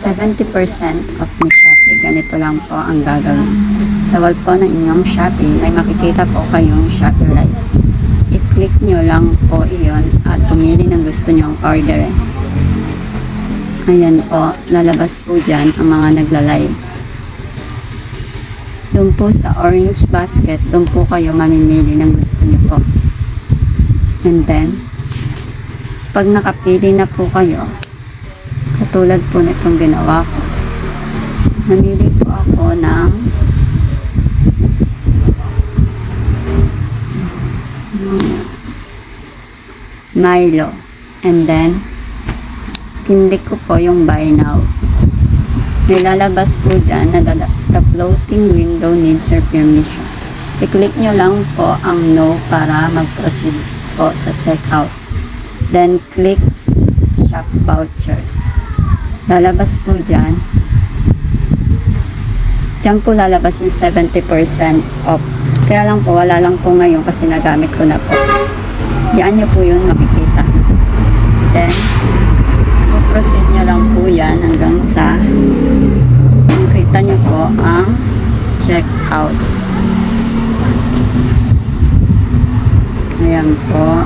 70% off ni Shopee. Ganito lang po ang gagawin. Sa wall po ng inyong Shopee, may makikita po kayong Shopee Live. I-click nyo lang po iyon at pumili ng gusto nyong orderin. Ayan po, lalabas po dyan ang mga nagla-live. Doon po sa orange basket, doon po kayo mamimili ng gusto nyo po. And then, pag nakapili na po kayo, katulad po nitong ginawa ko, namili po ako ng Milo. And then, kinlik ko po yung buy now. May lalabas po dyan na the floating window needs your permission. I-click nyo lang po ang no para mag-proceed po sa checkout. Then, click shop vouchers. Lalabas po dyan. Diyan po lalabas yung 70% off. Kaya lang po, wala lang po ngayon kasi nagamit ko na po. Diyan nyo po yun makikita. Then, proceed nyo lang po yan hanggang sa makita nyo po ang checkout. Ayan po.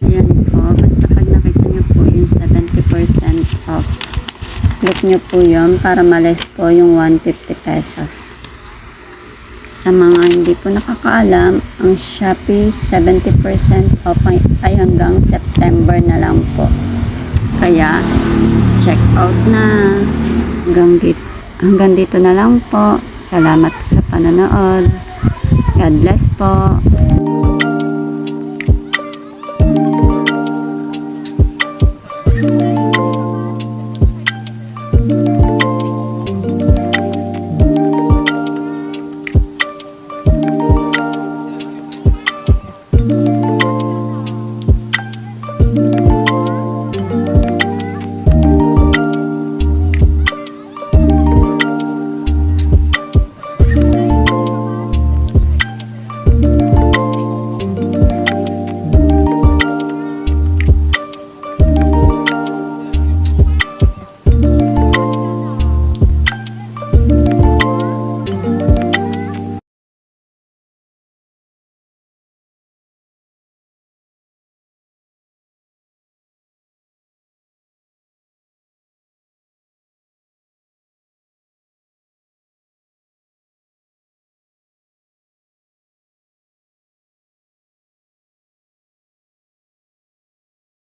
Ayan po. Basta pag nakita nyo po yung 70% off, click nyo po yun para malis po yung 150 pesos. Sa mga hindi po nakakaalam, ang Shopee 70% off ay hanggang September na lang po. Kaya, check out na. Hanggang dito na lang po. Salamat po sa panonood. God bless po.